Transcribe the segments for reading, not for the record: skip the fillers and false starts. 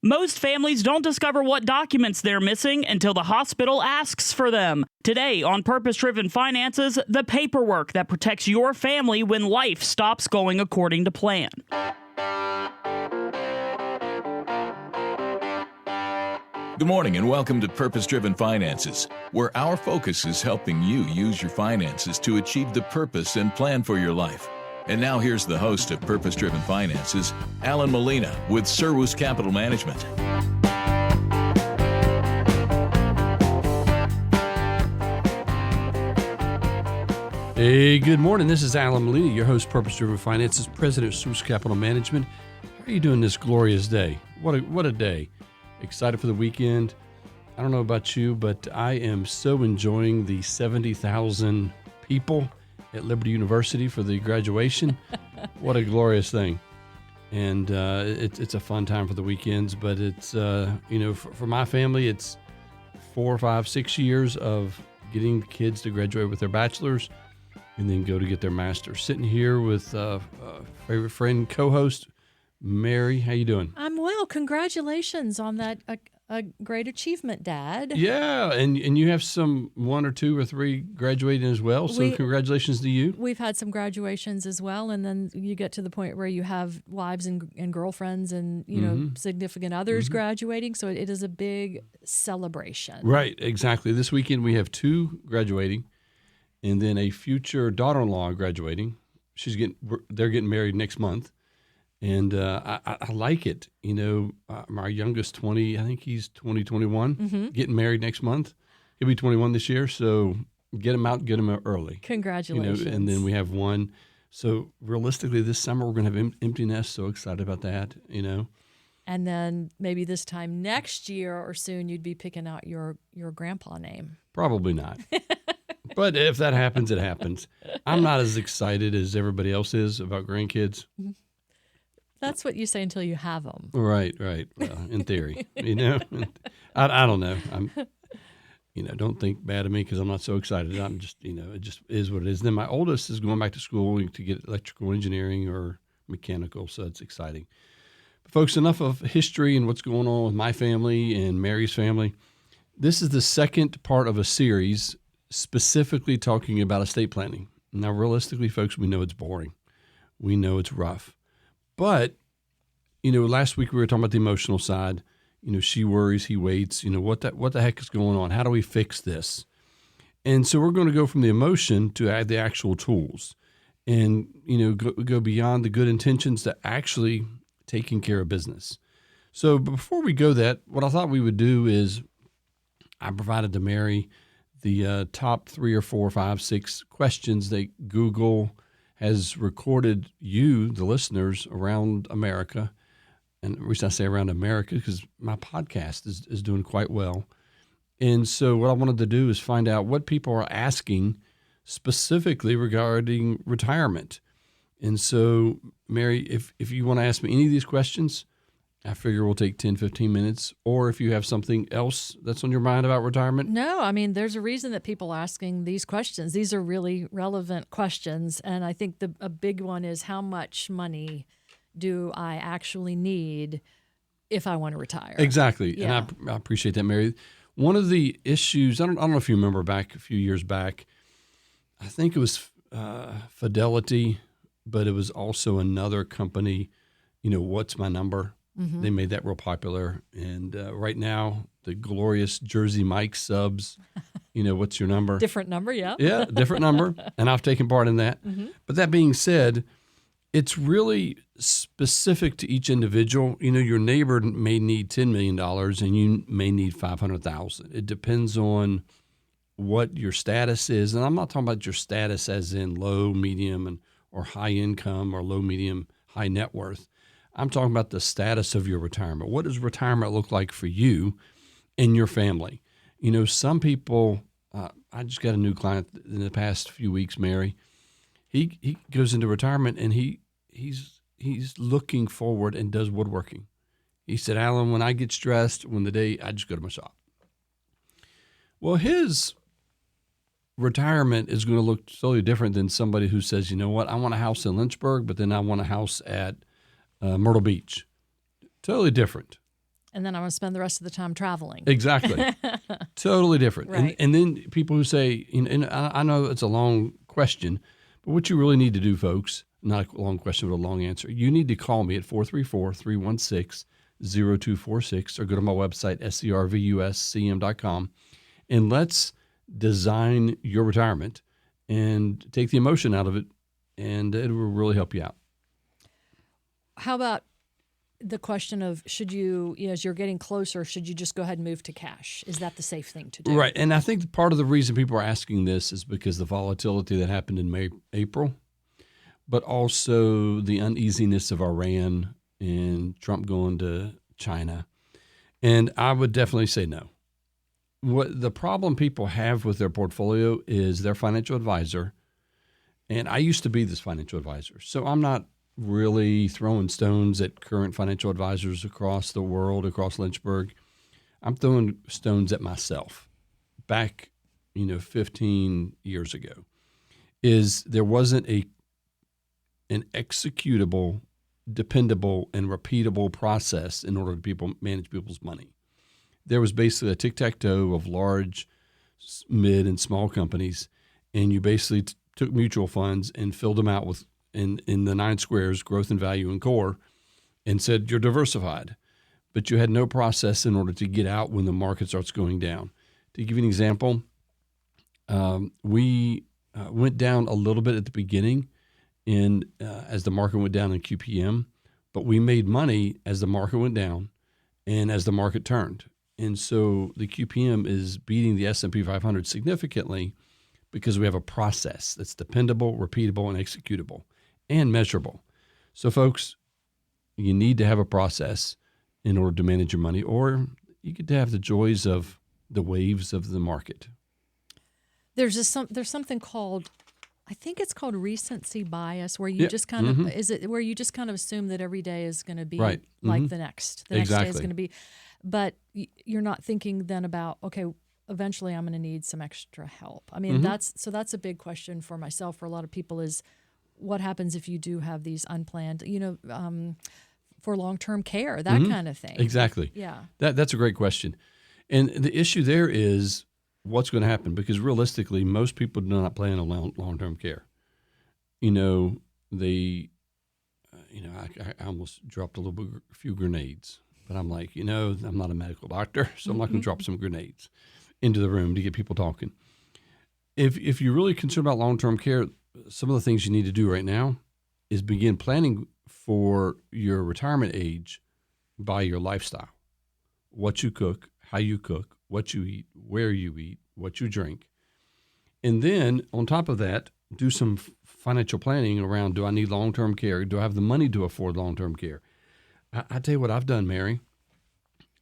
Most families don't discover what documents they're missing until the hospital asks for them. Today on Purpose Driven Finances, the paperwork that protects your family when life stops going according to plan. Good morning and welcome to Purpose Driven Finances, where our focus is helping you use your finances to achieve the purpose and plan for your life. And now here's the host of Purpose Driven Finances, Alan Molina with Serwus Capital Management. Hey, good morning. This is Alan Molina, your host, Purpose Driven Finances, president of Serwus Capital Management. How are you doing this glorious day? What a day. Excited for the weekend. I don't know about you, but I am so enjoying the 70,000 people at Liberty University for the graduation. What a glorious thing. And it's a fun time for the weekends, but it's, for my family, it's 4, 5, 6 years of getting kids to graduate with their bachelor's and then go to get their master's. Sitting here with favorite friend, co-host, Mary. How you doing? I'm well. Congratulations on that a great achievement, Dad. Yeah, and you have some 1 or 2 or 3 graduating as well, so congratulations to you. We've had some graduations as well, and then you get to the point where you have wives and girlfriends and significant others graduating, so it is a big celebration. Right, exactly. This weekend we have 2 graduating, and then a future daughter-in-law graduating. They're getting married next month. And I like it. My youngest 20, I think he's 21, getting married next month. He'll be 21 this year, so get him out, get him out early. Congratulations. And then we have one. So realistically, this summer we're going to have empty nest. So excited about that, And then maybe this time next year or soon you'd be picking out your grandpa name. Probably not. But if that happens, it happens. I'm not as excited as everybody else is about grandkids. That's what you say until you have them. Right. Well, in theory, I don't know. Don't think bad of me because I'm not so excited. I'm just, it just is what it is. Then my oldest is going back to school to get electrical engineering or mechanical, so it's exciting. But folks, enough of history and what's going on with my family and Mary's family. This is the second part of a series specifically talking about estate planning. Now, realistically, folks, we know it's boring. We know it's rough. But, last week we were talking about the emotional side. She worries, he waits. What the heck is going on? How do we fix this? And so we're going to go from the emotion to add the actual tools and, go beyond the good intentions to actually taking care of business. So before we go that, what I thought we would do is I provided to Mary the top 3 or 4, 5, 6 questions that Google has recorded you, the listeners, around America. And the reason I say around America because my podcast is doing quite well. And so what I wanted to do is find out what people are asking specifically regarding retirement. And so, Mary, if you want to ask me any of these questions, I figure we'll take 10, 15 minutes. Or if you have something else that's on your mind about retirement. No, I mean, there's a reason that people are asking these questions. These are really relevant questions. And I think a big one is how much money do I actually need if I want to retire? Exactly. Yeah. And I appreciate that, Mary. One of the issues, I don't know if you remember back a few years back, I think it was Fidelity, but it was also another company, What's My Number? Mm-hmm. They made that real popular. And right now, the glorious Jersey Mike subs, what's your number? Different number, yeah. Yeah, different number. And I've taken part in that. Mm-hmm. But that being said, it's really specific to each individual. Your neighbor may need $10 million and you may need $500,000. It depends on what your status is. And I'm not talking about your status as in low, medium, or high income or low, medium, high net worth. I'm talking about the status of your retirement. What does retirement look like for you and your family? Some people, I just got a new client in the past few weeks, Mary. He goes into retirement and he's looking forward and does woodworking. He said, Alan, when I get stressed, I just go to my shop. Well, his retirement is going to look totally different than somebody who says, you know what, I want a house in Lynchburg, but then I want a house at Myrtle Beach. Totally different. And then I'm going to spend the rest of the time traveling. Exactly. Totally different. Right. And then people who say, and I know it's a long question, but what you really need to do, folks, not a long question, but a long answer, you need to call me at 434-316-0246 or go to my website, servuscm.com, and let's design your retirement and take the emotion out of it, and it will really help you out. How about the question of should you, as you're getting closer, should you just go ahead and move to cash? Is that the safe thing to do? Right. And I think part of the reason people are asking this is because the volatility that happened in April, but also the uneasiness of Iran and Trump going to China. And I would definitely say no. What the problem people have with their portfolio is their financial advisor. And I used to be this financial advisor, so I'm not really throwing stones at current financial advisors across the world, across Lynchburg. I'm throwing stones at myself. Back, 15 years ago, is there wasn't an executable, dependable, and repeatable process in order to manage people's money. There was basically a tic-tac-toe of large, mid, and small companies, and you basically took mutual funds and filled them out with in the 9 squares, growth and value and core, and said you're diversified. But you had no process in order to get out when the market starts going down. To give you an example, we went down a little bit at the beginning as the market went down in QPM, but we made money as the market went down and as the market turned. And so the QPM is beating the S&P 500 significantly because we have a process that's dependable, repeatable, and executable and measurable. So, folks, you need to have a process in order to manage your money, or you get to have the joys of the waves of the market. There's something called, I think it's called recency bias, where you just kind of where you just kind of assume that every day is going to be like the next. The next day is going to be, but you're not thinking then about, okay, eventually I'm going to need some extra help. I mean, that's a big question for myself, for a lot of people, is what happens if you do have these unplanned, for long-term care, that kind of thing. Exactly. Yeah. That's a great question. And the issue there is what's going to happen, because realistically, most people do not plan on long-term care. I almost dropped a few grenades, but I'm like, I'm not a medical doctor, so I'm not going to drop some grenades into the room to get people talking. If you're really concerned about long-term care, some of the things you need to do right now is begin planning for your retirement age by your lifestyle. What you cook, how you cook, what you eat, where you eat, what you drink. And then on top of that, do some financial planning around, do I need long-term care? Do I have the money to afford long-term care? I tell you what I've done, Mary,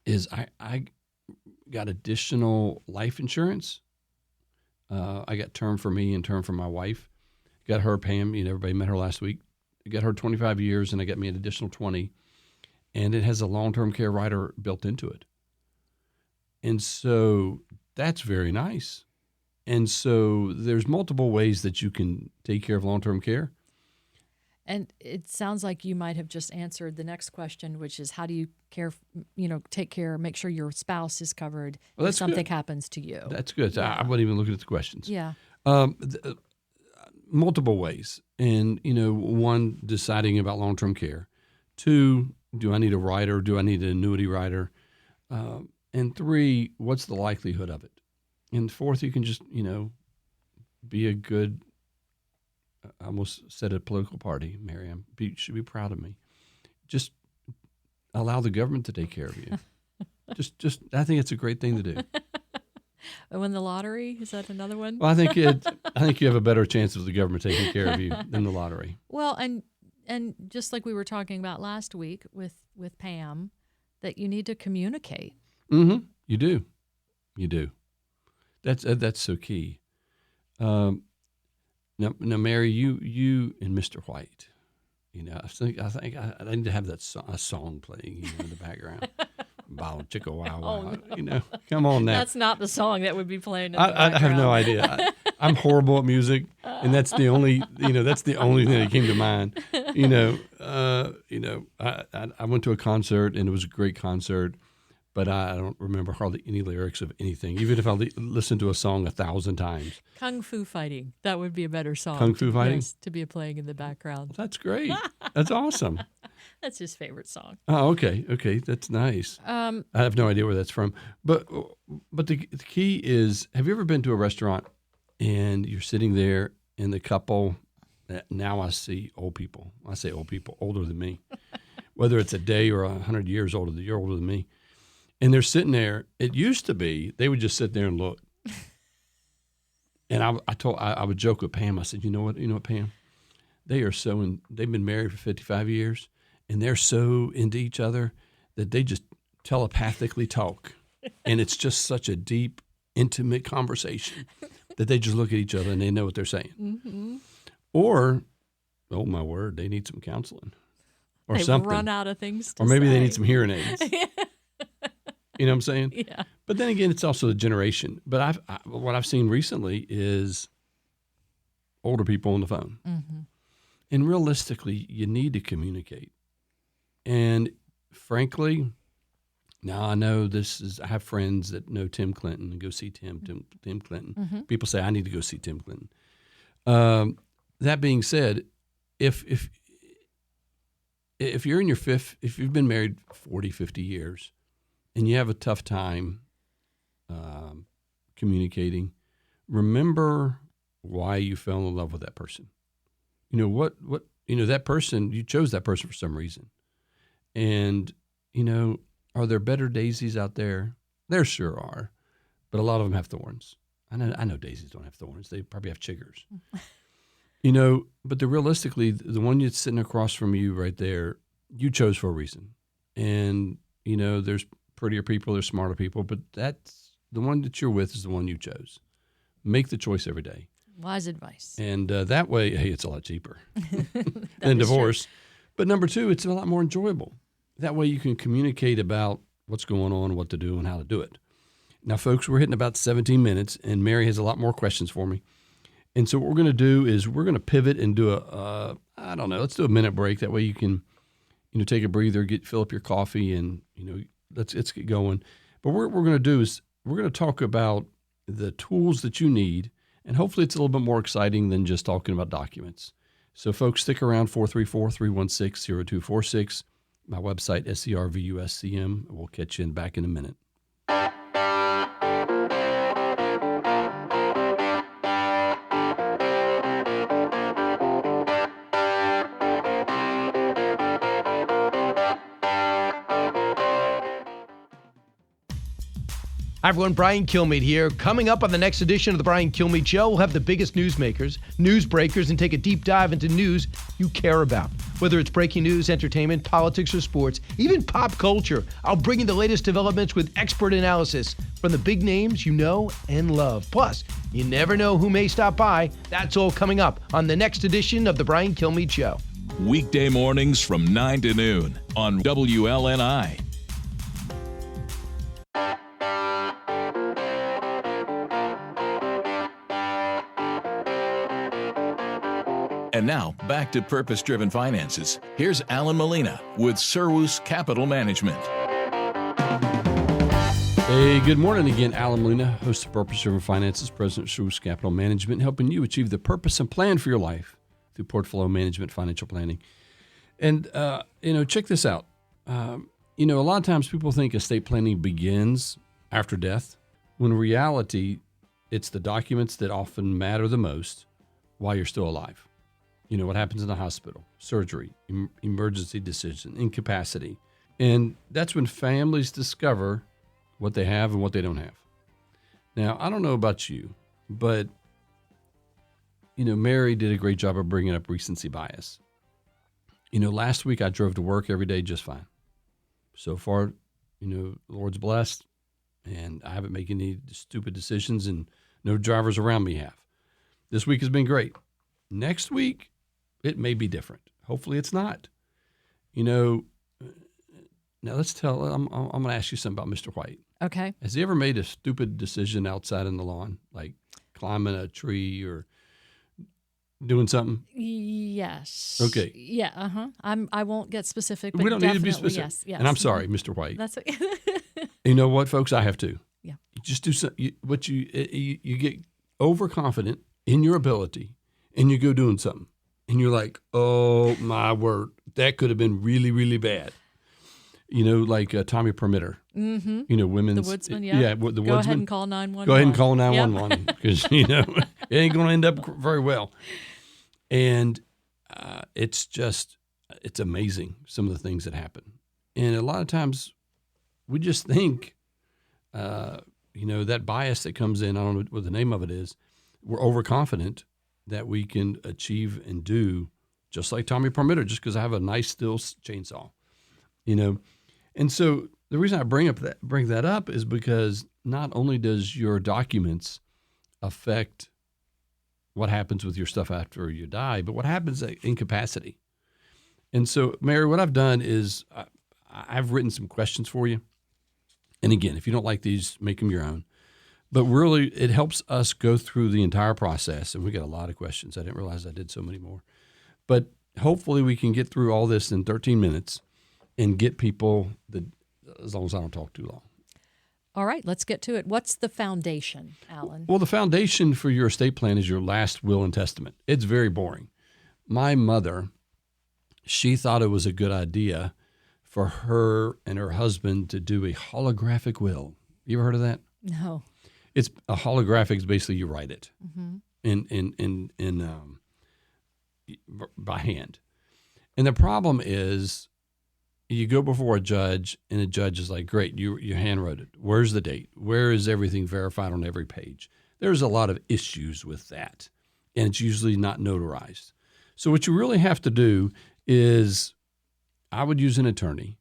is I got additional life insurance. I got term for me and term for my wife. Got her, Pam, everybody met her last week. Got her 25 years, and I got me an additional 20. And it has a long-term care rider built into it. And so that's very nice. And so there's multiple ways that you can take care of long-term care. And it sounds like you might have just answered the next question, which is how do you take care, make sure your spouse is covered if something happens to you. That's good. Yeah. I wasn't even looking at the questions. Yeah. Multiple ways. And, one, deciding about long-term care. 2, do I need a rider? Do I need an annuity rider? And 3, what's the likelihood of it? And 4th, you can just, be a good, I almost said a political party, Miriam. You should be proud of me. Just allow the government to take care of you. just, I think it's a great thing to do. Win the lottery? Is that another one? Well, I think you have a better chance of the government taking care of you than the lottery. Well, and just like we were talking about last week with Pam, that you need to communicate. Mm-hmm. You do. That's so key. Now, Mary, you and Mr. White, I think I need to have a song playing in the background. Bow chicka wow wow. Come on now. That's not the song that would be playing. I have no idea. I'm horrible at music, and that's the only thing that came to mind. I went to a concert, and it was a great concert, but I don't remember hardly any lyrics of anything, even if I listen to a song 1,000 times. Kung Fu Fighting. That would be a better song. Kung Fu Fighting? Yes, to be playing in the background. That's great. That's awesome. That's his favorite song. Oh, okay. Okay, that's nice. I have no idea where that's from. But the key is, have you ever been to a restaurant and you're sitting there and the couple, now I see old people. I say old people, older than me. Whether it's a day or 100 years older, you're older than me. And they're sitting there. It used to be they would just sit there and look. And I would joke with Pam. I said, you know what, Pam? They are they've been married for 55 years, and they're so into each other that they just telepathically talk. And it's just such a deep, intimate conversation that they just look at each other and they know what they're saying. Mm-hmm. Or, oh my word, they need some counseling. Or They've something. run out of things to Or maybe say. they need some hearing aids. You know what I'm saying? Yeah. But then again, it's also the generation. But what I've seen recently is older people on the phone. Mm-hmm. And realistically, you need to communicate. And frankly, now I know I have friends that know Tim Clinton and go see Tim Clinton. Mm-hmm. People say, I need to go see Tim Clinton. That being said, if you're in your if you've been married 40, 50 years and you have a tough time communicating, remember why you fell in love with that person. You know, that person, you chose that person for some reason. And, are there better daisies out there? There sure are, but a lot of them have thorns. I know daisies don't have thorns. They probably have chiggers. But realistically, the one that's sitting across from you right there, you chose for a reason. And, there's prettier people, there's smarter people, but that's the one that you're with is the one you chose. Make the choice every day. Wise advice. And that way, hey, it's a lot cheaper than divorce. True. But number two, it's a lot more enjoyable. That way you can communicate about what's going on, what to do, and how to do it. Now, folks, we're hitting about 17 minutes, and Mary has a lot more questions for me. And so what we're going to do is we're going to pivot and do let's do a minute break. That way you can, take a breather, fill up your coffee, and, let's get going. But what we're going to do is we're going to talk about the tools that you need, and hopefully it's a little bit more exciting than just talking about documents. So, folks, stick around, 434-316-0246. My website, SCRVUSCM. We'll catch you back in a minute. Hi, everyone. Brian Kilmeade here. Coming up on the next edition of the Brian Kilmeade Show, we'll have the biggest newsmakers, news breakers, and take a deep dive into news you care about. Whether it's breaking news, entertainment, politics, or sports, even pop culture, I'll bring you the latest developments with expert analysis from the big names you know and love. Plus, you never know who may stop by. That's all coming up on the next edition of the Brian Kilmeade Show. Weekday mornings from 9 to noon on WLNI. And now, back to Purpose-Driven Finances. Here's Alan Molina with Serwus Capital Management. Hey, good morning again. Alan Molina, host of Purpose-Driven Finances, president of Serwus Capital Management, helping you achieve the purpose and plan for your life through portfolio management, financial planning. And, check this out. A lot of times people think estate planning begins after death, when in reality, it's the documents that often matter the most while you're still alive. What happens in the hospital, surgery, emergency decision, incapacity. And that's when families discover what they have and what they don't have. Now, I don't know about you, but, Mary did a great job of bringing up recency bias. Last week I drove to work every day just fine. So far, the Lord's blessed, and I haven't made any stupid decisions, and no drivers around me have. This week has been great. Next week, it may be different. Hopefully it's not. Now I'm going to ask you something about Mr. White. Okay. Has he ever made a stupid decision outside in the lawn, like climbing a tree or doing something? Yes. Okay. Yeah. I won't get specific. But we don't need to be specific. Yes. And I'm sorry, Mr. White. That's okay. You know what, folks? I have to. Yeah. You just do some, you get overconfident in your ability, and you go doing something, and you're like, oh my word, that could have been really, really bad. You know, like Tommy Permitter. Mm-hmm. You know, women's. The woodsman, yeah. Yeah, the woodsman. Go ahead and call 911. Go ahead and call 911 because, you know, it ain't going to end up very well. And it's amazing, some of the things that happen. And a lot of times we just think, you know, that bias that comes in, I don't know what the name of it is, we're overconfident that we can achieve and do just like Tommy Permitter, just because I have a nice steel chainsaw, you know. And so the reason I bring that up is because not only does your documents affect what happens with your stuff after you die, but what happens at incapacity. And so, Mary, what I've done is I've written some questions for you. And again, if you don't like these, make them your own. But really, it helps us go through the entire process. And we got a lot of questions. I didn't realize I did so many more. But hopefully we can get through all this in 13 minutes and get people, as long as I don't talk too long. All right, let's get to it. What's the foundation, Alan? Well, the foundation for your estate plan is your last will and testament. It's very boring. My mother, she thought it was a good idea for her and her husband to do a holographic will. You ever heard of that? No. It's a holographic is basically you write it by hand. And the problem is you go before a judge and the judge is like, great, you hand wrote it. Where's the date? Where is everything verified on every page? There's a lot of issues with that, and it's usually not notarized. So what you really have to do is I would use an attorney.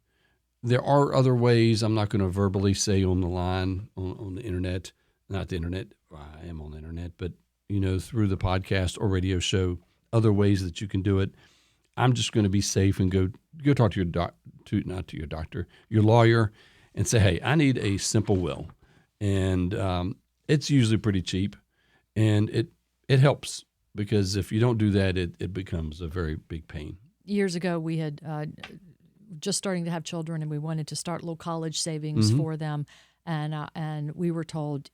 There are other ways. I'm not going to verbally say on the line, on the internet, not the internet. I am on the internet, but, you know, through the podcast or radio show, other ways that you can do it. I'm just going to be safe and go talk to your lawyer, and say, hey, I need a simple will. And it's usually pretty cheap, and it helps, because if you don't do that, it becomes a very big pain. Years ago, we had just starting to have children, and we wanted to start little college savings for them. And we were told,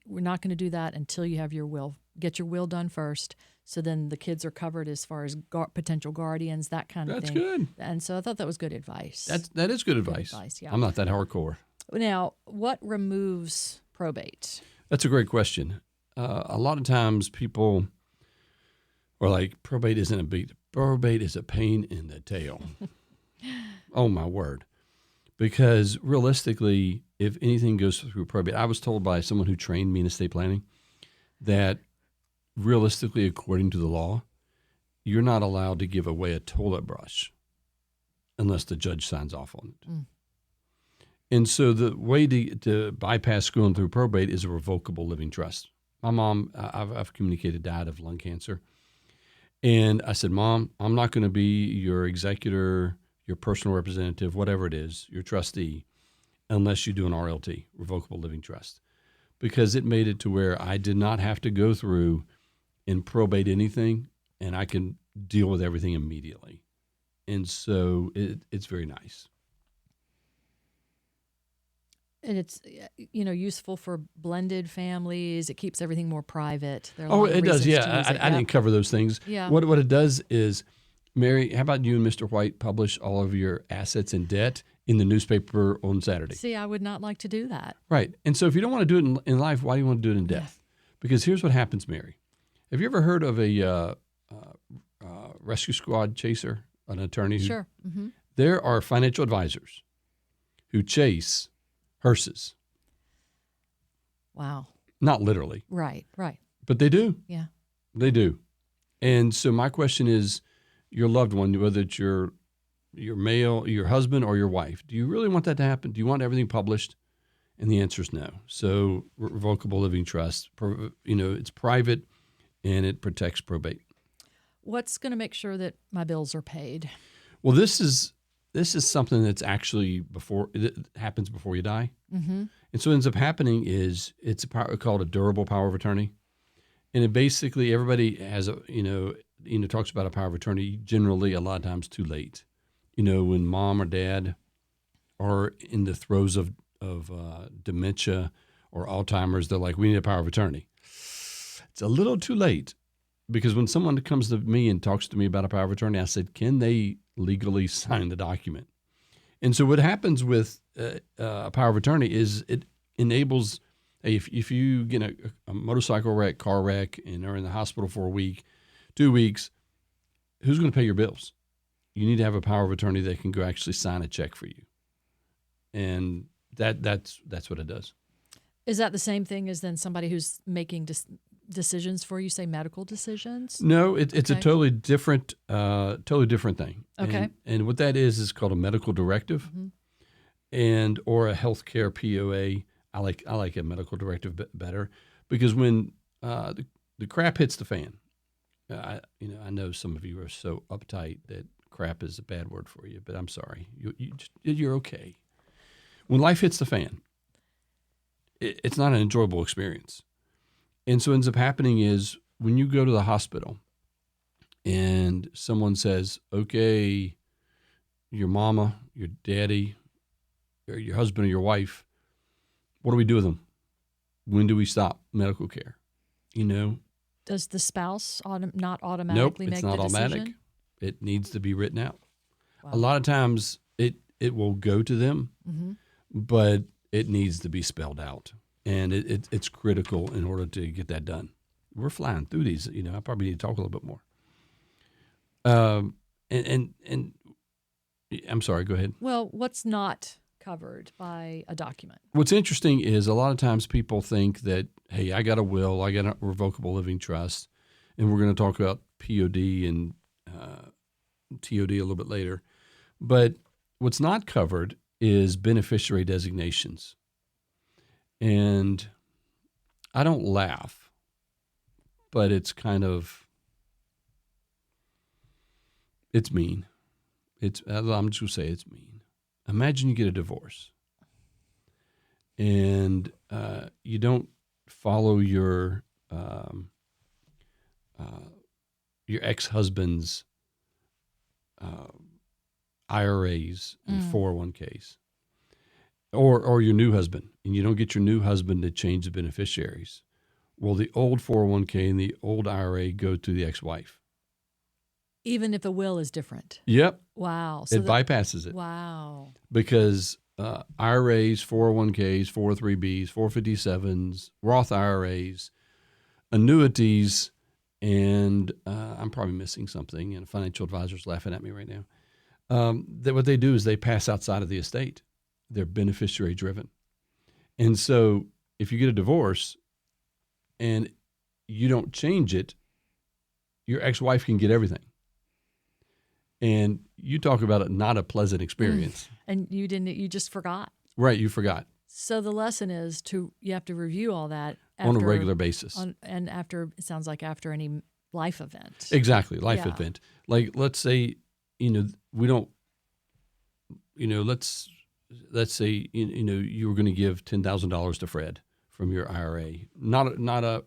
we're not going to do that until you have your will. Get your will done first. So then the kids are covered as far as potential guardians, that kind of thing. That's good. And so I thought that was good advice. That is good advice. Yeah. I'm not that hardcore. Now, what removes probate? That's a great question. A lot of times people are like, probate isn't a big. Probate is a pain in the tail. Oh, my word. Because realistically, if anything goes through probate, I was told by someone who trained me in estate planning that realistically, according to the law, you're not allowed to give away a toilet brush unless the judge signs off on it. And so the way to bypass going through probate is a revocable living trust. My mom, I've communicated, died of lung cancer. And I said, Mom, I'm not going to be your executor, your personal representative, whatever it is, your trustee, unless you do an RLT, revocable living trust, because it made it to where I did not have to go through and probate anything, and I can deal with everything immediately. And so it's very nice. And it's, useful for blended families. It keeps everything more private. It does, yeah. I didn't cover those things. Yeah. What it does is, Mary, how about you and Mr. White publish all of your assets and debt in the newspaper on Saturday? See, I would not like to do that. Right. And so if you don't want to do it in life, why do you want to do it in death? Because here's what happens, Mary. Have you ever heard of a rescue squad chaser, an attorney? Sure. Mm-hmm. There are financial advisors who chase hearses. Wow. Not literally. Right. But they do. Yeah. They do. And so my question is, your loved one, whether it's your male, your husband, or your wife, do you really want that to happen? Do you want everything published? And the answer is no. So revocable living trust, it's private and it protects probate. What's going to make sure that my bills are paid? Well, this is something that's actually it happens before you die. Mm-hmm. And so what ends up happening is it's called a durable power of attorney. And it basically, everybody has talks about a power of attorney generally a lot of times too late. When mom or dad are in the throes of dementia or Alzheimer's, they're like, we need a power of attorney. It's a little too late, because when someone comes to me and talks to me about a power of attorney, I said, can they legally sign the document? And so what happens with a power of attorney is it enables, if you get a motorcycle wreck, car wreck, and are in the hospital for a week, 2 weeks, who's going to pay your bills? You need to have a power of attorney that can go actually sign a check for you. And that's what it does. Is that the same thing as then somebody who's making decisions for you, say medical decisions? No, it's a totally different thing. Okay. And what that is called a medical directive, and or a healthcare POA. I like a medical directive better, because when the crap hits the fan, I know some of you are so uptight that crap is a bad word for you, but I'm sorry, you're okay. When life hits the fan, it's not an enjoyable experience. And so what ends up happening is when you go to the hospital and someone says, okay, your mama, your daddy, or your husband or your wife, what do we do with them? When do we stop medical care? Does the spouse not automatically make the decision? Nope, it's not automatic. It needs to be written out. Wow. A lot of times it will go to them, but it needs to be spelled out. And it's critical in order to get that done. We're flying through these. I probably need to talk a little bit more. And I'm sorry, go ahead. Well, what's not covered by a document? What's interesting is a lot of times people think that, hey, I got a will, I got a revocable living trust, and we're going to talk about POD and TOD a little bit later. But what's not covered is beneficiary designations. And I don't laugh, but it's mean. I'm just going to say it's mean. Imagine you get a divorce and you don't follow your ex-husband's IRAs and 401ks. Or your new husband, and you don't get your new husband to change the beneficiaries. Well, the old 401k and the old IRA go to the ex-wife. Even if the will is different? Yep. Wow. So it bypasses it. Wow. Because IRAs, 401ks, 403bs, 457s, Roth IRAs, annuities, and I'm probably missing something, and a financial advisor's laughing at me right now. What they do is they pass outside of the estate. They're beneficiary driven. And so if you get a divorce and you don't change it, your ex-wife can get everything. And you talk about it, not a pleasant experience. And you just forgot. Right, you forgot. So the lesson is you have to review all that on a regular basis. It sounds like after any life event. Exactly, life event. Like, let's say, we don't, let's say, you were going to give $10,000 to Fred from your IRA, not a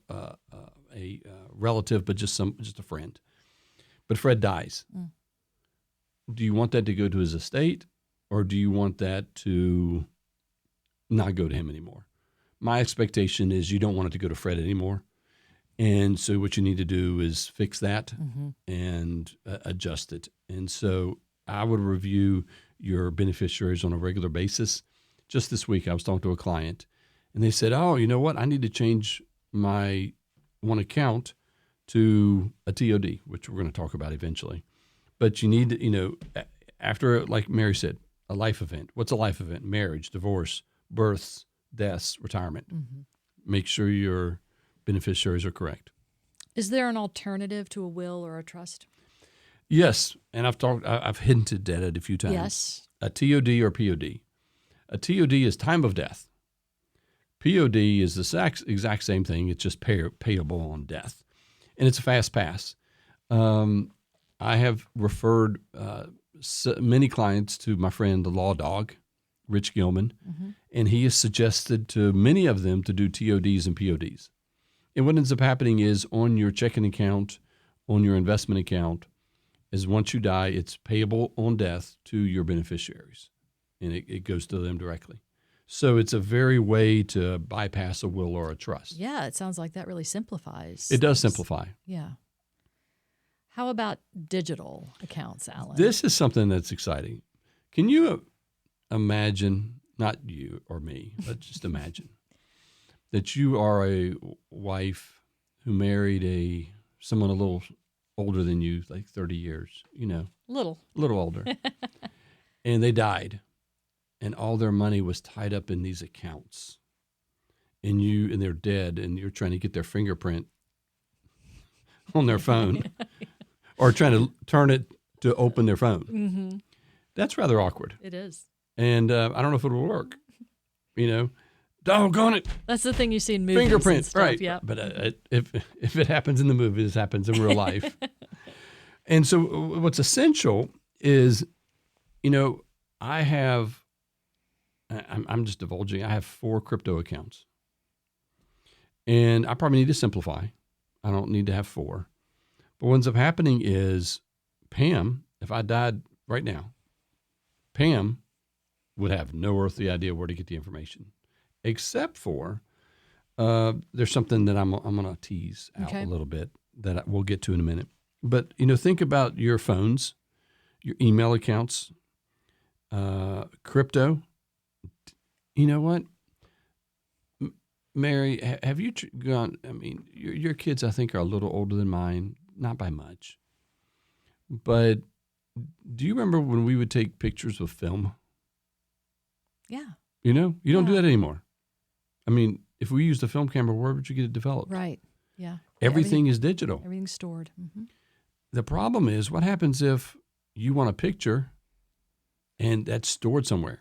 relative, but just a friend. But Fred dies. Do you want that to go to his estate, or do you want that to not go to him anymore? My expectation is you don't want it to go to Fred anymore. And so what you need to do is fix that and adjust it. And so I would review your beneficiaries on a regular basis. Just this week, I was talking to a client, and they said, oh, you know what? I need to change my one account to a TOD, which we're going to talk about eventually. But you need to, after, like Mary said, a life event. What's a life event? Marriage, divorce, births, deaths, retirement. Make sure your beneficiaries are correct. Is there an alternative to a will or a trust? Yes, and I've hinted at it a few times. Yes. A TOD or POD. A TOD is time of death. POD is the exact same thing. It's just payable on death, and it's a fast pass. I have referred many clients to my friend, the law dog, Rich Gilman, and he has suggested to many of them to do TODs and PODs. And what ends up happening is on your checking account, on your investment account, is once you die, it's payable on death to your beneficiaries, and it goes to them directly. So it's a very way to bypass a will or a trust. Yeah, it sounds like that really simplifies. It does things. simplify. Yeah. How about digital accounts, Alan? This is something that's exciting. Can you imagine, not you or me, but just imagine that you are a wife who married someone a little older than you, like 30 years, Little. a little older, and they died, and all their money was tied up in these accounts, and they're dead, and you're trying to get their fingerprint on their phone or trying to turn it to open their phone. Mm-hmm. That's rather awkward. It is. And I don't know if it will work. Doggone it. That's the thing you see in movies. Fingerprint, and stuff. right. Yep. But if it happens in the movies, it happens in real life. And so what's essential is, I'm just divulging, I have 4 crypto accounts. And I probably need to simplify. I don't need to have 4. But what ends up happening is Pam, if I died right now, Pam would have no earthly idea where to get the information, except for there's something that I'm going to tease out a little bit that we'll get to in a minute. But, think about your phones, your email accounts, crypto. You know what? Mary, have you gone? I mean, your kids, I think, are a little older than mine, not by much. But do you remember when we would take pictures with film? Yeah. You don't do that anymore. I mean, if we used a film camera, where would you get it developed? Right. Yeah. Everything is digital. Everything's stored. Mm-hmm. The problem is, what happens if you want a picture and that's stored somewhere,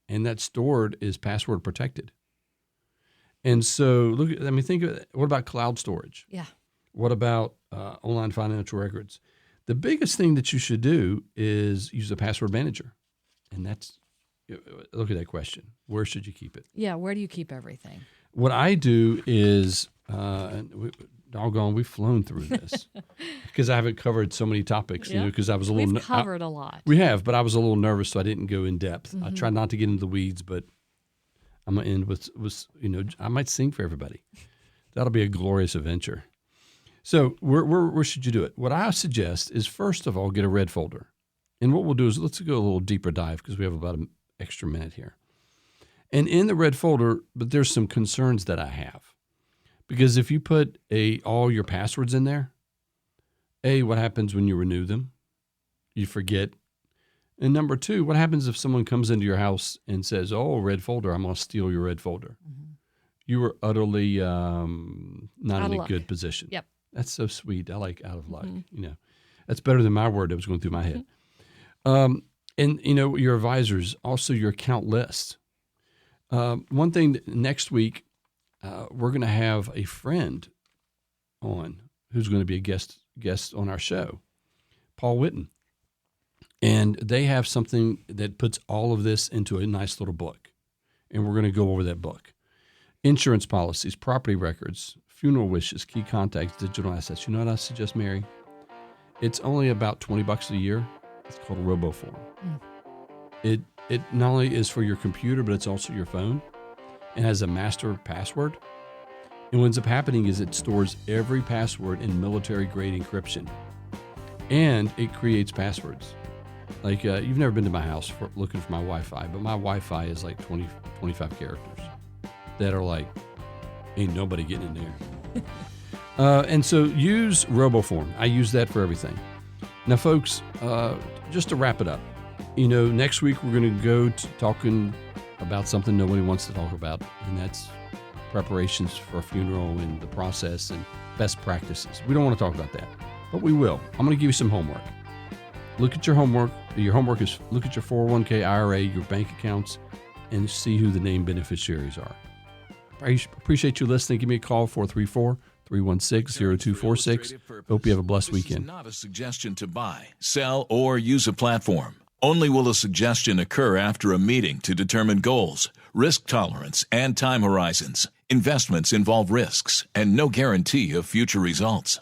and that stored is password protected? And so, think of it. What about cloud storage? Yeah. What about online financial records? The biggest thing that you should do is use a password manager. And look at that question. Where should you keep it? Yeah, where do you keep everything? What I do is, we've flown through this because I haven't covered so many topics, because I was a little... We've covered a lot. We have, but I was a little nervous, so I didn't go in depth. Mm-hmm. I tried not to get into the weeds, but I'm going to end with, I might sing for everybody. That'll be a glorious adventure. So where should you do it? What I suggest is, first of all, get a red folder. And what we'll do is let's go a little deeper dive because we have about an extra minute here. And in the red folder, but there's some concerns that I have. Because if you put all your passwords in there, what happens when you renew them? You forget. And number 2, what happens if someone comes into your house and says, red folder, I'm going to steal your red folder? Mm-hmm. You were utterly not in a good position. Yep. That's so sweet. I like out of luck. Mm-hmm. That's better than my word that was going through my head. And, your advisors, also your account list. One thing, next week, we're going to have a friend on who's going to be a guest on our show, Paul Whitten. And they have something that puts all of this into a nice little book. And we're going to go over that book. Insurance policies, property records, funeral wishes, key contacts, digital assets. You know what I suggest, Mary? It's only about $20 a year. It's called RoboForm. Mm. It not only is for your computer, but it's also your phone. It has a master password. And what ends up happening is it stores every password in military-grade encryption. And it creates passwords. Like, you've never been to my house looking for my Wi-Fi, but my Wi-Fi is like 20, 25 characters that are like, ain't nobody getting in there. And so use RoboForm. I use that for everything. Now, folks, just to wrap it up, next week we're going to go to talking about something nobody wants to talk about, and that's preparations for a funeral and the process and best practices. We don't want to talk about that, but we will. I'm going to give you some homework. Look at your homework. Your homework is look at your 401k, IRA, your bank accounts, and see who the named beneficiaries are. I appreciate you listening. Give me a call, 434-316-0246. Hope you have a blessed weekend. This is not a suggestion to buy, sell, or use a platform. Only will a suggestion occur after a meeting to determine goals, risk tolerance, and time horizons. Investments involve risks and no guarantee of future results.